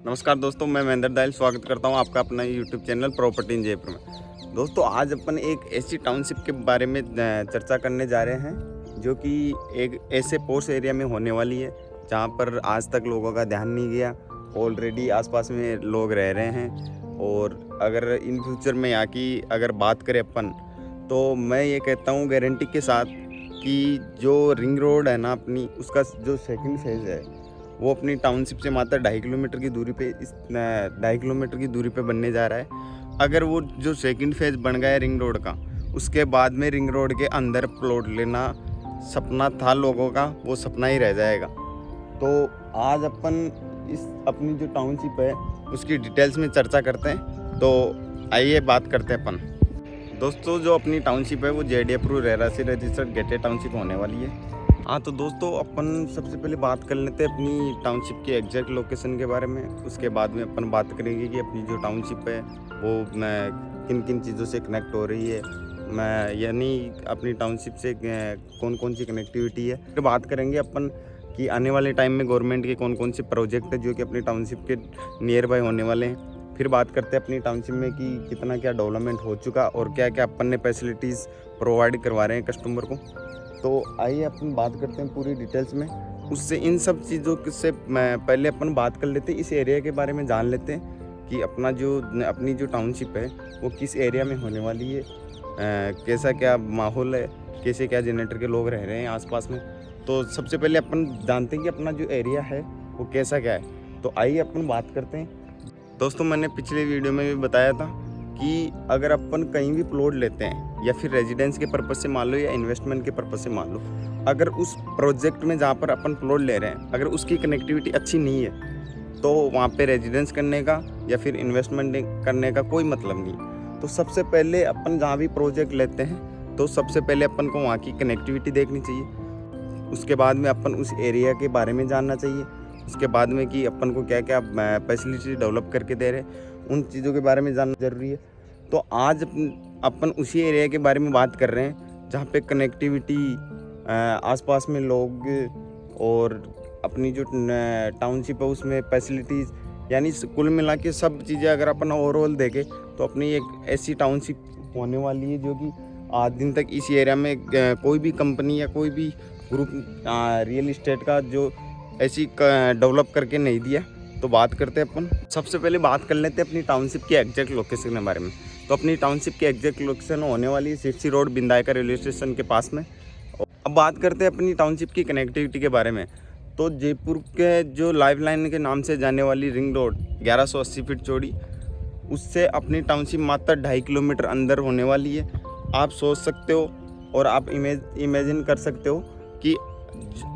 नमस्कार दोस्तों, मैं महेंद्र दाइल स्वागत करता हूं आपका अपना YouTube channel property in Jaipur में। दोस्तों, आज अपन एक ऐसी टाउनशिप के बारे में चर्चा करने जा रहे हैं जो कि एक ऐसे पोर्स एरिया में होने वाली है जहां पर आज तक लोगों का ध्यान नहीं गया। ऑलरेडी आसपास में लोग रह रहे हैं और अगर इन फ्यूचर में यहाँ की अगर बात करें अपन, तो मैं ये कहता हूँ गारंटी के साथ कि जो रिंग रोड है ना अपनी, उसका जो सेकेंड फेज़ है वो अपनी टाउनशिप से मात्र 2.5 किलोमीटर की दूरी पे 2.5 किलोमीटर की दूरी पे बनने जा रहा है। अगर वो जो सेकंड फेज़ बन गया है रिंग रोड का, उसके बाद में रिंग रोड के अंदर प्लॉट लेना सपना था लोगों का, वो सपना ही रह जाएगा। तो आज अपन इस अपनी जो टाउनशिप है उसकी डिटेल्स में चर्चा करते हैं। तो आइए बात करते हैं अपन। दोस्तों, जो अपनी टाउनशिप है वो JD अप्रूव रेरा से रजिस्टर्ड गेटेड टाउनशिप होने वाली है। हाँ, तो दोस्तों अपन सबसे पहले बात कर लेते हैं अपनी टाउनशिप की एग्जैक्ट लोकेशन के बारे में। उसके बाद में अपन बात करेंगे कि अपनी जो टाउनशिप है वो किन किन चीज़ों से कनेक्ट हो रही है, यानी अपनी टाउनशिप से कौन कौन सी कनेक्टिविटी है। फिर बात करेंगे अपन कि आने वाले टाइम में गवर्नमेंट के कौन कौन से प्रोजेक्ट है जो कि अपनी टाउनशिप के नियर बाय होने वाले हैं। फिर बात करते हैं अपनी टाउनशिप में कि कितना क्या डेवलपमेंट हो चुका और क्या क्या अपन ने फैसिलिटीज़ प्रोवाइड करवा रहे हैं कस्टमर को। तो आइए अपन बात करते हैं पूरी डिटेल्स में। उससे इन सब चीज़ों से पहले अपन बात कर लेते हैं, इस एरिया के बारे में जान लेते हैं कि अपनी जो टाउनशिप है वो किस एरिया में होने वाली है, कैसा क्या माहौल है, कैसे क्या जनरेटर के लोग रह रहे हैं आसपास में। तो सबसे पहले अपन जानते हैं कि अपना जो एरिया है वो कैसा क्या है। तो आइए अपन बात करते हैं। दोस्तों, मैंने पिछले वीडियो में भी बताया था कि अगर अपन कहीं भी प्लॉट लेते हैं या फिर रेजिडेंस के पर्पज़ से मान लो या इन्वेस्टमेंट के पर्पज़ से मान लो, अगर उस प्रोजेक्ट में जहाँ पर अपन प्लॉट ले रहे हैं अगर उसकी कनेक्टिविटी अच्छी नहीं है तो वहाँ पे रेजिडेंस करने का या फिर इन्वेस्टमेंट करने का कोई मतलब नहीं। तो सबसे पहले अपन जहाँ भी प्रोजेक्ट लेते हैं तो सबसे पहले अपन को वहाँ की कनेक्टिविटी देखनी चाहिए। उसके बाद में अपन उस एरिया के बारे में जानना चाहिए। उसके बाद में कि अपन को क्या क्या फैसिलिटी डेवलप करके दे रहे हैं, उन चीज़ों के बारे में जानना ज़रूरी है। तो आज अपन उसी एरिया के बारे में बात कर रहे हैं जहाँ पे कनेक्टिविटी, आसपास में लोग और अपनी जो टाउनशिप है उसमें फैसिलिटीज़, यानी कुल मिला के सब चीज़ें अगर अपन ओवरऑल देखें तो अपनी एक ऐसी टाउनशिप होने वाली है जो कि आज दिन तक इस एरिया में कोई भी कंपनी या कोई भी ग्रुप रियल इस्टेट का जो ऐसी डेवलप करके नहीं दिया। तो बात करते हैं अपन, सबसे पहले बात कर लेते हैं अपनी टाउनशिप की एग्जैक्ट लोकेशन के बारे में। तो अपनी टाउनशिप की एग्जैक्ट लोकेशन होने वाली है Sirsi road Bindayaka railway station के पास में। अब बात करते हैं अपनी टाउनशिप की कनेक्टिविटी के बारे में। तो जयपुर के जो लाइफ लाइन के नाम से जाने वाली रिंग रोड 1180 फीट चौड़ी, उससे अपनी टाउनशिप मात्र 2.5 किलोमीटर अंदर होने वाली है। आप सोच सकते हो और आप इमेजिन कर सकते हो कि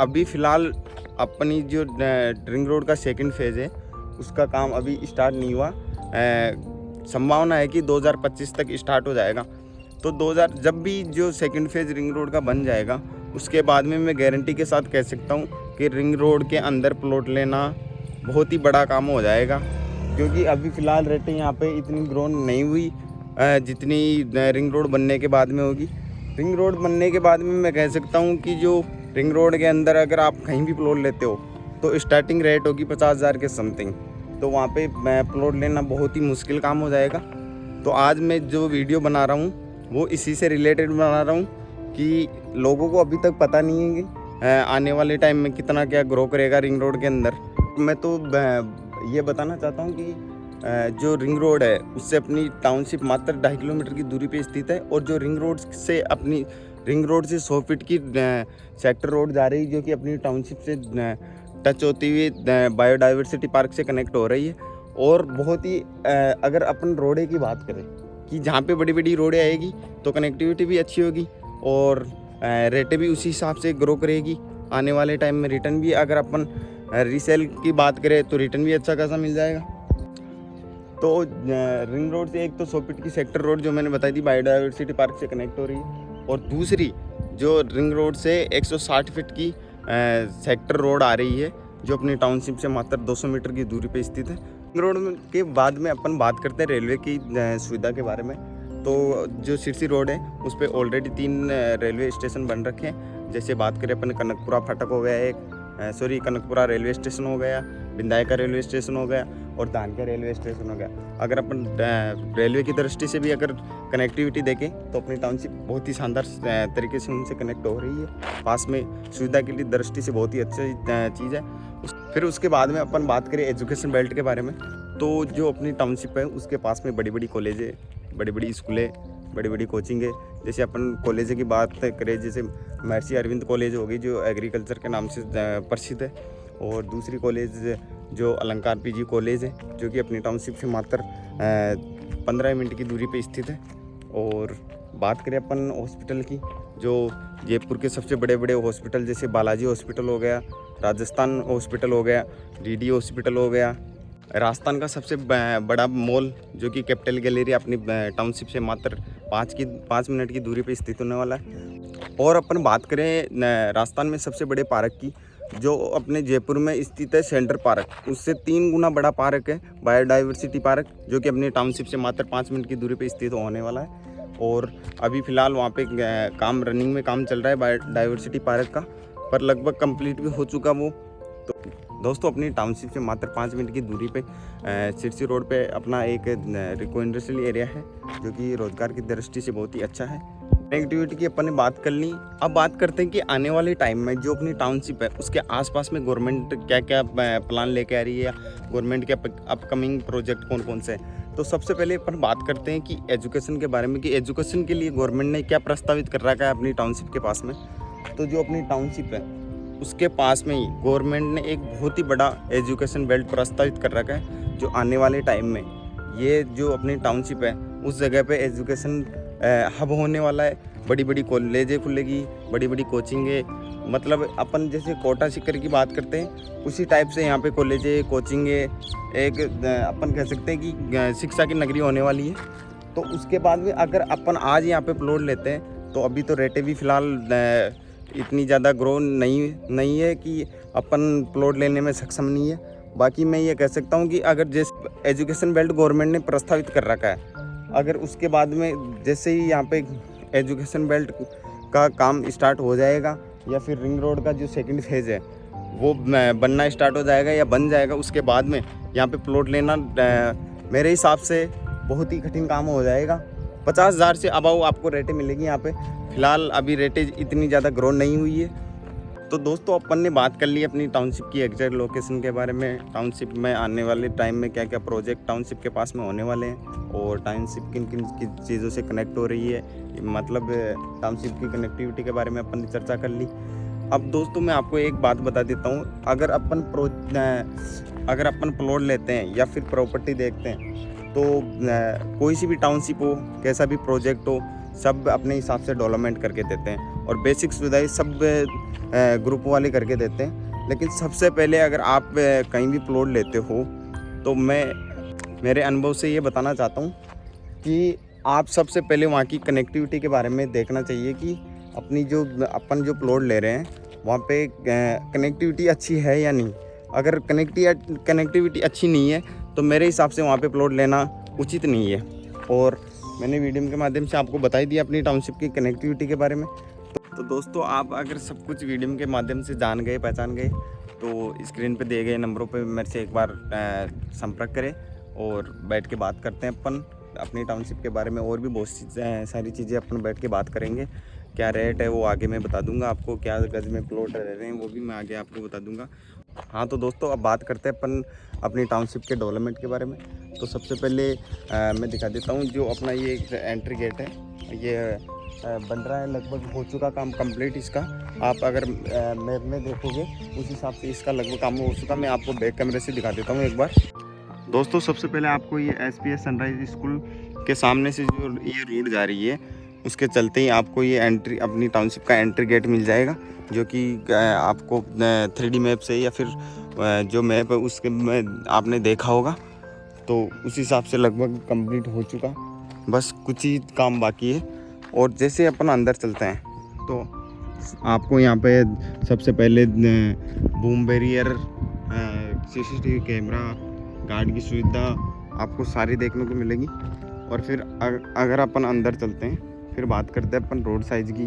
अभी फ़िलहाल अपनी जो रिंग रोड का सेकंड फेज़ है उसका काम अभी स्टार्ट नहीं हुआ। संभावना है कि 2025 तक स्टार्ट हो जाएगा। तो 2000 जब भी जो सेकंड फेज़ रिंग रोड का बन जाएगा उसके बाद में मैं गारंटी के साथ कह सकता हूँ कि रिंग रोड के अंदर प्लॉट लेना बहुत ही बड़ा काम हो जाएगा, क्योंकि अभी फ़िलहाल रेटें यहाँ पे इतनी ग्रो नहीं हुई जितनी रिंग रोड बनने के बाद में होगी। रिंग रोड बनने के बाद में मैं कह सकता हूँ कि जो रिंग रोड के अंदर अगर आप कहीं भी प्लॉट लेते हो तो स्टार्टिंग रेट होगी 50,000 के समथिंग। तो वहाँ पे प्लॉट लेना बहुत ही मुश्किल काम हो जाएगा। तो आज मैं जो वीडियो बना रहा हूँ वो इसी से रिलेटेड बना रहा हूँ कि लोगों को अभी तक पता नहीं है कि आने वाले टाइम में कितना क्या ग्रो करेगा रिंग रोड के अंदर। मैं तो ये बताना चाहता हूँ कि जो रिंग रोड है उससे अपनी टाउनशिप मात्र 2.5 किलोमीटर की दूरी पे स्थित है और जो रिंग रोड से 100 फीट की सेक्टर रोड जा रही है जो कि अपनी टाउनशिप से टच होती हुई बायोडाइवर्सिटी पार्क से कनेक्ट हो रही है। और बहुत ही अगर अपन रोडे की बात करें कि जहाँ पे बड़ी बड़ी रोडें आएगी तो कनेक्टिविटी भी अच्छी होगी और रेटें भी उसी हिसाब से ग्रो करेगी। आने वाले टाइम में रिटर्न भी, अगर अपन रीसेल की बात करें तो रिटर्न भी अच्छा खासा मिल जाएगा। तो रिंग रोड से एक तो 100 फीट की सेक्टर रोड जो मैंने बताई थी बायोडाइवर्सिटी पार्क से कनेक्ट हो रही है, और दूसरी जो रिंग रोड से 160 फीट की सेक्टर रोड आ रही है जो अपनी टाउनशिप से मात्र 200 मीटर की दूरी पे स्थित है। रिंग रोड के बाद में अपन बात करते हैं रेलवे की सुविधा के बारे में। तो जो सिरसी रोड है उस पर ऑलरेडी 3 रेलवे स्टेशन बन रखे हैं। जैसे बात करें अपन, कनकपुरा फाटक हो गया एक, कनकपुरा रेलवे स्टेशन हो गया, बिंदायका रेलवे स्टेशन हो गया, और धानक्या रेलवे स्टेशन हो गया। अगर अपन रेलवे की दृष्टि से भी अगर कनेक्टिविटी देखें तो अपनी टाउनशिप बहुत ही शानदार तरीके से उनसे कनेक्ट हो रही है। पास में सुविधा के लिए दृष्टि से बहुत ही अच्छी चीज़ है। फिर उसके बाद में अपन बात करें एजुकेशन बेल्ट के बारे में, तो जो अपनी टाउनशिप है उसके पास में बड़ी बड़ी कॉलेजें, बड़ी बड़ी स्कूलें, बड़ी बड़ी कोचिंग है। जैसे अपन कॉलेज की बात करें, जैसे महर्षि अरविंद कॉलेज होगी जो एग्रीकल्चर के नाम से प्रसिद्ध है, और दूसरी कॉलेज जो अलंकार पीजी कॉलेज है जो कि अपनी टाउनशिप से मात्र 15 मिनट की दूरी पे स्थित है। और बात करें अपन हॉस्पिटल की, जो जयपुर के सबसे बड़े बड़े हॉस्पिटल जैसे बालाजी हॉस्पिटल हो गया, राजस्थान हॉस्पिटल हो गया, डीडी हॉस्पिटल हो गया, राजस्थान का सबसे बड़ा मॉल जो कि कैपिटल गैलरी अपनी टाउनशिप से मात्र 5 मिनट की दूरी पे स्थित होने वाला है। और अपन बात करें राजस्थान में सबसे बड़े पार्क की, जो अपने जयपुर में स्थित है सेंट्रल पार्क, उससे 3 गुना बड़ा पार्क है बायोडाइवर्सिटी पार्क, जो कि अपनी टाउनशिप से मात्र 5 मिनट की दूरी पे स्थित होने वाला है। और अभी फ़िलहाल वहाँ पे काम रनिंग में काम चल रहा है बायोडाइवर्सिटी पार्क का, पर लगभग कंप्लीट भी हो चुका वो। तो दोस्तों अपनी टाउनशिप से मात्र 5 मिनट की दूरी पे सिरसी रोड पे अपना एक रिको इंडस्ट्रियल एरिया है जो कि रोजगार की दृष्टि से बहुत ही अच्छा है। कनेक्टिविटी की अपन ने बात कर ली। अब बात करते हैं कि आने वाले टाइम में जो अपनी टाउनशिप है उसके आसपास में गवर्नमेंट क्या क्या प्लान लेके आ रही है, गवर्नमेंट के अपकमिंग प्रोजेक्ट कौन कौन से हैं। तो सबसे पहले अपन बात करते हैं कि एजुकेशन के बारे में, कि एजुकेशन के लिए गवर्नमेंट ने क्या प्रस्तावित कर रखा है अपनी टाउनशिप के पास में। तो जो अपनी टाउनशिप है उसके पास में ही गवर्नमेंट ने एक बहुत ही बड़ा एजुकेशन बेल्ट प्रस्तावित कर रखा है, जो आने वाले टाइम में ये जो अपनी टाउनशिप है उस जगह पे एजुकेशन हब होने वाला है। बड़ी बड़ी कॉलेजें खुलेगी, बड़ी बड़ी कोचिंगें, मतलब अपन जैसे कोटा सीकर की बात करते हैं उसी टाइप से यहाँ पे कॉलेजें, कोचिंगें, एक अपन कह सकते हैं कि शिक्षा की नगरी होने वाली है। तो उसके बाद में अगर अपन आज यहाँ पे प्लॉट लेते हैं तो अभी तो रेटें भी फ़िलहाल इतनी ज़्यादा ग्रो नहीं है कि अपन प्लॉट लेने में सक्षम नहीं है। बाकी मैं ये कह सकता हूँ कि अगर जैसे एजुकेशन बेल्ट गवर्नमेंट ने प्रस्तावित कर रखा है, अगर उसके बाद में जैसे ही यहाँ पे एजुकेशन बेल्ट का काम स्टार्ट हो जाएगा या फिर रिंग रोड का जो सेकंड फेज़ है वो बनना स्टार्ट हो जाएगा या बन जाएगा, उसके बाद में यहाँ पे प्लॉट लेना मेरे हिसाब से बहुत ही कठिन काम हो जाएगा। 50,000 से अबाव आपको रेटें मिलेगी यहाँ पे। फ़िलहाल अभी रेटें इतनी ज़्यादा ग्रो नहीं हुई है। तो दोस्तों अपन ने बात कर ली अपनी टाउनशिप की एग्जैक्ट लोकेशन के बारे में, टाउनशिप में आने वाले टाइम में क्या क्या प्रोजेक्ट टाउनशिप के पास में होने वाले हैं और टाउनशिप किन किन चीज़ों से कनेक्ट हो रही है, मतलब टाउनशिप की कनेक्टिविटी के बारे में अपन ने चर्चा कर ली। अब दोस्तों मैं आपको एक बात बता देता हूँ, अगर अपन प्लॉट लेते हैं या फिर प्रॉपर्टी देखते हैं तो कोई सी भी टाउनशिप हो, कैसा भी प्रोजेक्ट हो, सब अपने हिसाब से डेवलपमेंट करके देते हैं और बेसिक सुविधाएं सब ग्रुप वाले करके देते हैं। लेकिन सबसे पहले अगर आप कहीं भी प्लॉट लेते हो तो मैं मेरे अनुभव से ये बताना चाहता हूँ कि आप सबसे पहले वहाँ की कनेक्टिविटी के बारे में देखना चाहिए कि अपन जो प्लॉट ले रहे हैं वहाँ पे कनेक्टिविटी अच्छी है या नहीं। अगर कनेक्टिविटी अच्छी नहीं है तो मेरे हिसाब से वहाँ पे प्लॉट लेना उचित नहीं है। और मैंने वीडियो के माध्यम से आपको बता ही दिया अपनी टाउनशिप की कनेक्टिविटी के बारे में। तो दोस्तों आप अगर सब कुछ वीडियो के माध्यम से जान गए, पहचान गए, तो स्क्रीन पे दिए गए नंबरों पे मेरे से एक बार संपर्क करें और बैठ के बात करते हैं अपन अपनी टाउनशिप के बारे में। और भी बहुत सारी चीज़ें अपन बैठ के बात करेंगे। क्या रेट है वो आगे मैं बता दूंगा आपको, क्या गज में प्लॉट रह रहे हैं वो भी मैं आगे आपको बता दूंगा। हाँ तो दोस्तों अब बात करते हैं अपन अपनी टाउनशिप के डेवलपमेंट के बारे में। तो सबसे पहले मैं दिखा देता हूँ जो अपना ये एंट्री गेट है, ये बन रहा है, लगभग हो चुका काम कंप्लीट इसका। आप अगर मैप में देखोगे उस हिसाब से इसका लगभग काम हो चुका। मैं आपको बैक कैमरे से दिखा देता हूँ एक बार। दोस्तों सबसे पहले आपको ये SPS सनराइज स्कूल के सामने से जो ये रोड जा रही है उसके चलते ही आपको ये एंट्री अपनी टाउनशिप का एंट्री गेट मिल जाएगा, जो कि आपको 3D मैप से या फिर जो मैप है उसके में आपने देखा होगा। तो उस हिसाब से लगभग कंप्लीट हो चुका, बस कुछ ही काम बाकी है। और जैसे अपन अंदर चलते हैं तो आपको यहाँ पे सबसे पहले boom barrier, CCTV camera, guard की सुविधा आपको सारी देखने को मिलेगी। और फिर अगर अपन अंदर चलते हैं फिर बात करते हैं अपन रोड साइज़ की।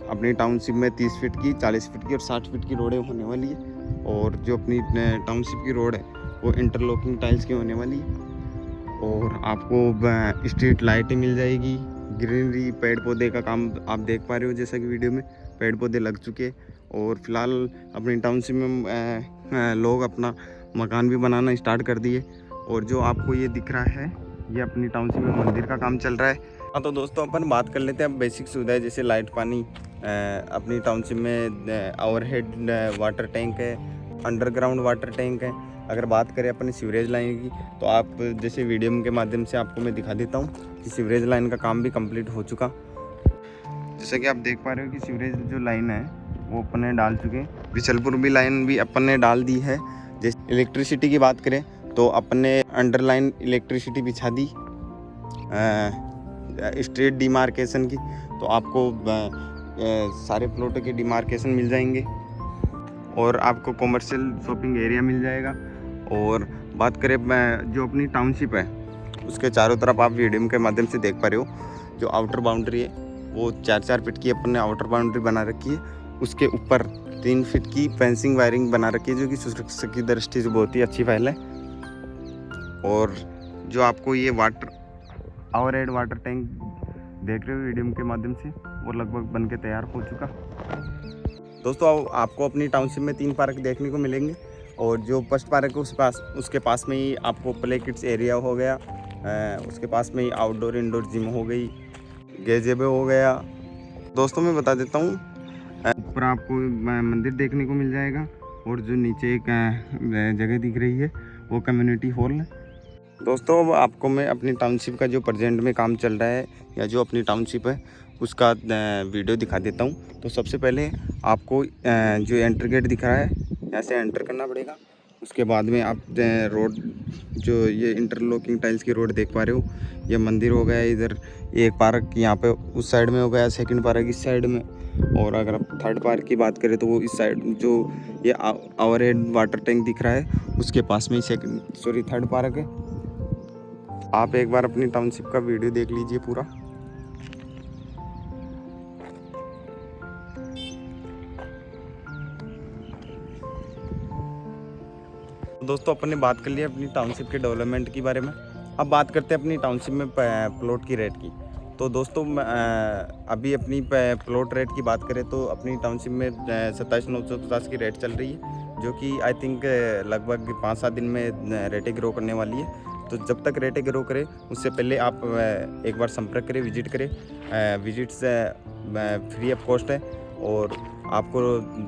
अपनी टाउनशिप में 30 फीट की, 40 फीट की और 60 फीट की रोडें होने वाली है। और जो अपनी टाउनशिप की रोड है वो इंटरलॉकिंग टाइल्स की होने वाली है। और आपको स्ट्रीट लाइटें मिल जाएगी, ग्रीनरी, पेड़ पौधे का काम आप देख पा रहे हो, जैसा कि वीडियो में पेड़ पौधे लग चुके। और फिलहाल अपनी टाउनशिप में लोग अपना मकान भी बनाना स्टार्ट कर दिए। और जो आपको ये दिख रहा है, ये अपनी टाउनशिप में मंदिर का काम चल रहा है। हाँ, तो दोस्तों अपन बात कर लेते हैं अब बेसिक सुविधाएं, जैसे लाइट, पानी। अपनी टाउनशिप में ओवरहेड वाटर टैंक है, अंडरग्राउंड वाटर टैंक है। अगर बात करें अपनी सीवरेज लाइन की, तो आप जैसे वीडियो के माध्यम से आपको मैं दिखा देता हूँ कि सीवरेज लाइन का काम भी कंप्लीट हो चुका। जैसा कि आप देख पा रहे हो कि सीवरेज जो लाइन है वो अपन ने डाल चुके हैं। बिचलपुर भी लाइन भी अपन ने डाल दी है। जैसे इलेक्ट्रिसिटी की बात करें तो अपन ने अंडरलाइन इलेक्ट्रिसिटी बिछा दी स्ट्रेट डिमार्केशन की, तो आपको सारे प्लॉटों के डिमार्केशन मिल जाएंगे और आपको कॉमर्शियल शॉपिंग एरिया मिल जाएगा। और बात करें जो अपनी टाउनशिप है उसके चारों तरफ आप वीडियो के माध्यम से देख पा रहे हो, जो आउटर बाउंड्री है वो 4-4 फीट की अपन ने आउटर बाउंड्री बना रखी है। उसके ऊपर 3 फीट की फेंसिंग वायरिंग बना रखी है, जो कि सुरक्षा की दृष्टि से बहुत ही अच्छी पहल है। और जो आपको ये ओवरहेड वाटर टैंक देख रहे हो वीडियो के माध्यम से, वो लगभग बन के तैयार हो चुका। दोस्तों आपको अपनी टाउनशिप में 3 पार्क देखने को मिलेंगे। और जो फर्स्ट पार्क है उसके पास में ही आपको प्ले किड्स एरिया हो गया, उसके पास में ही आउटडोर इंडोर जिम हो गई, गेजेबे हो गया। दोस्तों मैं बता देता हूँ, ऊपर आपको मंदिर देखने को मिल जाएगा। और जो नीचे एक जगह दिख रही है वो कम्युनिटी हॉल है। दोस्तों अब आपको मैं अपनी टाउनशिप का जो प्रेजेंट में काम चल रहा है या जो अपनी टाउनशिप है उसका वीडियो दिखा देता हूँ। तो सबसे पहले आपको जो एंट्री गेट दिख रहा है यहाँ से एंटर करना पड़ेगा। उसके बाद में आप रोड, जो ये इंटरलॉकिंग टाइल्स की रोड देख पा रहे हो, ये मंदिर हो गया। इधर एक पार्क यहाँ पे उस साइड में हो गया, सेकंड पार्क इस साइड में। और अगर आप थर्ड पार्क की बात करें तो वो इस साइड, जो ये ओवरहेड वाटर टैंक दिख रहा है उसके पास में ही थर्ड पार्क है। आप एक बार अपनी टाउनशिप का वीडियो देख लीजिए पूरा। दोस्तों अपन ने बात कर लिया अपनी टाउनशिप के डेवलपमेंट के बारे में। अब बात करते हैं अपनी टाउनशिप में प्लॉट की रेट की। तो दोस्तों अभी अपनी प्लॉट रेट की बात करें तो अपनी टाउनशिप में 27,950 की रेट चल रही है, जो कि आई थिंक लगभग 5-7 दिन में रेटें ग्रो करने वाली है। तो जब तक रेटें ग्रो करे उससे पहले आप एक बार संपर्क करें, विजिट करें। विजिट्स फ्री ऑफ कॉस्ट है। और आपको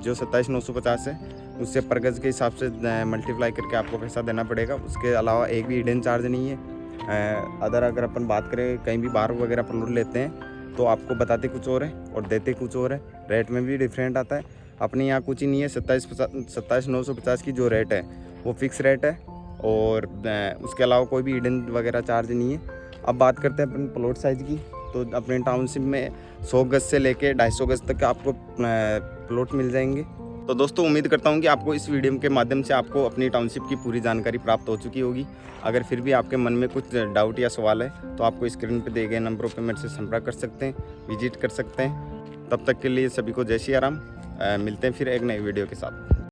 जो 27,950 है उससे पर गज के हिसाब से मल्टीप्लाई करके आपको पैसा देना पड़ेगा। उसके अलावा एक भी हिडन चार्ज नहीं है। अगर अपन बात करें कहीं भी बाहर वगैरह प्लॉट लेते हैं तो आपको बताते कुछ और है और देते कुछ और है, रेट में भी डिफरेंट आता है। अपने यहाँ कुछ ही नहीं है। 27,950 की जो रेट है वो फिक्स रेट है और उसके अलावा कोई भी हिडन वगैरह चार्ज नहीं है। अब बात करते हैं अपन प्लॉट साइज़ की। तो अपने टाउनशिप में 100 गज से लेके 250 गज तक आपको प्लॉट मिल जाएंगे। तो दोस्तों उम्मीद करता हूं कि आपको इस वीडियो के माध्यम से आपको अपनी टाउनशिप की पूरी जानकारी प्राप्त हो चुकी होगी। अगर फिर भी आपके मन में कुछ डाउट या सवाल है तो आपको स्क्रीन पर दिए गए नंबरों पर मेरे से संपर्क कर सकते हैं, विजिट कर सकते हैं। तब तक के लिए सभी को जय श्री राम। मिलते हैं फिर एक नई वीडियो के साथ।